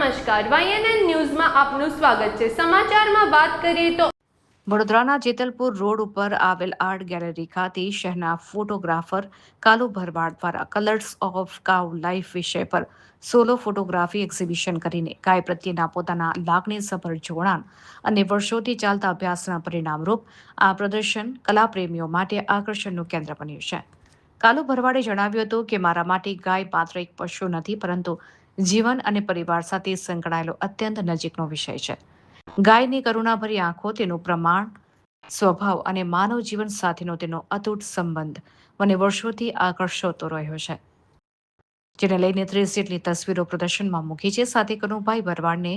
નમસ્કાર, YNN ન્યૂઝમાં આપનું સ્વાગત છે। સમાચારમાં વાત કરીએ તો વડોદરાના જેતલપુર રોડ ઉપર આવેલ આર્ટ ગેલેરી ખાતે શહેરના ફોટોગ્રાફર કાલુ ભરવાડ દ્વારા કલર્સ ઓફ કાઉ લાઈફ વિષય પર સોલો ફોટોગ્રાફી એક્ઝિબિશન કરીને ગાય પ્રત્યેના પોતાના લાગણીસભર જોડાણ અને વર્ષોથી ચાલતા અભ્યાસના પરિણામરૂપ આ પ્રદર્શન કલાપ્રેમીઓ માટે આકર્ષણનું કેન્દ્ર બન્યું છે। કાલુ ભરવાડે જણાવ્યું હતું કે મારા માટે ગાય માત્ર એક પશુ નથી, પરંતુ જીવન અને પરિવાર સાથે સંકળાયેલો અત્યંત નજીકનો વિષય છે। ગાયની કરુણાભરી આંખો, તેનું પ્રમાણ, સ્વભાવ અને માનવ જીવન સાથેનો તેનો અતૂટ સંબંધ મને વર્ષોથી આકર્ષતો રહ્યો છે, જેને લઈને 30 જેટલી તસવીરો પ્રદર્શનમાં મૂકી છે। સાથે કનુભાઈ ભરવાડને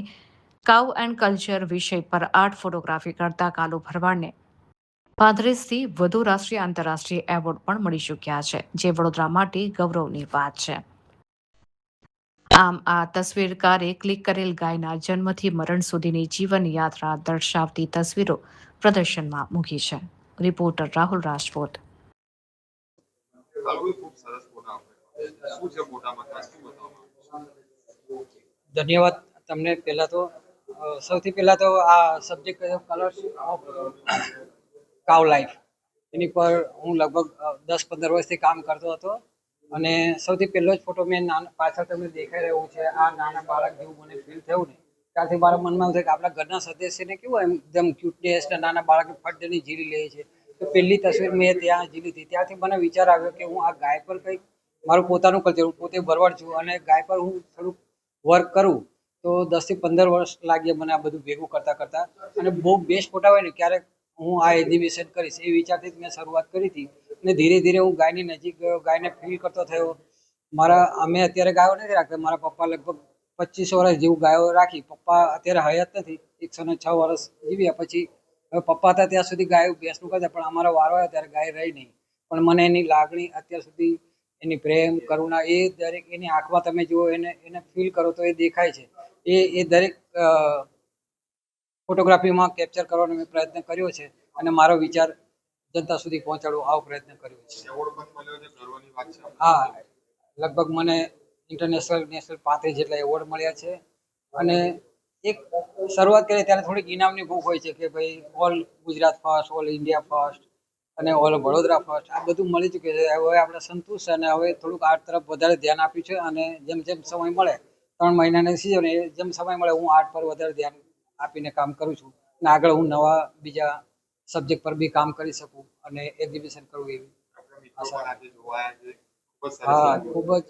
કાઉ એન્ડ કલ્ચર વિષય પર આર્ટ ફોટોગ્રાફી કરતા કાલુ ભરવાડને 35થી વધુ રાષ્ટ્રીય આંતરરાષ્ટ્રીય એવોર્ડ પણ મળી ચૂક્યા છે, જે વડોદરા માટે ગૌરવની વાત છે। આમ આ તસવીરકારે ક્લિક કરેલ ગાયના જન્મથી મરણ સુધીની જીવન યાત્રા દર્શાવતી તસવીરો પ્રદર્શનમાં મૂકી છે। રિપોર્ટર રાહુલ રાજપૂત। ધન્યવાદ તમને। પહેલા તો સૌથી પહેલા તો આ subject colours of cow life એની પર હું લગભગ 10-15 વર્ષથી કામ કરતો હતો અને સૌથી પહેલો જ ફોટો મેં પાછળ તમને દેખાઈ રહ્યું છે, આ નાના બાળક જેવું મને ફીલ થયું ને ત્યારથી મારા મનમાં એવું થાય કે આપણા ઘરના સદસ્યને કેવું એમ એકદમ ક્યુટનેસ ને નાના બાળકને ફટદીને ઝીલી લે છે। તો પહેલી તસવીર મેં ત્યાં ઝીલી હતી। ત્યારથી મને વિચાર આવ્યો કે હું આ ગાય પર કંઈક મારું પોતાનું કલ્ચર, હું પોતે ભરવાડ છું અને ગાય પર હું થોડુંક વર્ક કરું તો 10 થી 15 વર્ષ લાગ્યા મને આ બધું ભેગું કરતા કરતા, અને બહુ બેસ્ટ ફોટા હોય ને ક્યારેક હું આ એક્ઝિબિશન કરીશ એ વિચારથી મેં શરૂઆત કરી હતી અને ધીરે ધીરે હું ગાયની નજીક ગયો, ગાયને ફીલ કરતો થયો। અમે અત્યારે ગાયો નથી રાખતા, મારા પપ્પા લગભગ 25 વર્ષ જેવું ગાયો રાખી। પપ્પા અત્યારે હયાત નથી, 106 વર્ષ જીવ્યા પછી। હવે પપ્પા હતા ત્યાં સુધી ગાયો ભેંસનું કરતા, પણ અમારો વારો આવ્યો ત્યારે ગાય રહી નહીં, પણ મને એની લાગણી અત્યાર સુધી, એની પ્રેમ, કરુણા, એ દરેક એની આંખમાં તમે જુઓ, એને ફીલ કરો તો એ દેખાય છે। એ દરેક ફોટોગ્રાફીમાં કેપ્ચર કરવાનો મેં પ્રયત્ન કર્યો છે અને મારો વિચાર જનતા સુધી પહોંચાડવો આવો પ્રયત્ન કર્યો છે। હા, લગભગ મને ઇન્ટરનેશનલ, નેશનલ 35 જેટલા એવોર્ડ મળ્યા છે અને એક શરૂઆત કરીએ ત્યારે થોડીક ઇનામની ભૂખ હોય છે કે ભાઈ all Gujarat first, all India first અને ઓલ વડોદરા ફર્સ્ટ, આ બધું મળી ચૂક્યું છે। હવે આપણે સંતુષ્ટ અને હવે થોડુંક આર્ટ તરફ વધારે ધ્યાન આપ્યું છે અને જેમ જેમ સમય મળે, 3 મહિનાની સિઝન, જેમ સમય મળે હું આર્ટ પર વધારે ધ્યાન આપીને કામ કરું છું અને આગળ હું નવા બીજા સબ્જેક્ટ પર બી કામ કરી શકું અને એક્ઝિબિશન કરવું એવી આશા। હા, ખૂબ જ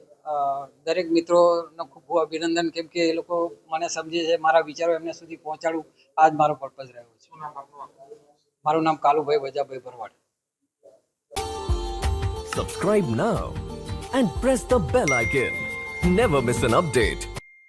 દરેક મિત્રોનો ખૂબ ખૂબ અભિનંદન, કેમ કે એ લોકો મને સમજે છે, મારા વિચારો એમને સુધી પહોંચાડું, આ જ મારો પર્પઝ રહ્યો છે। મારું નામ કાલુભાઈ વજાભાઈ ભરવાડ। Subscribe now and press the bell icon. Never miss an update.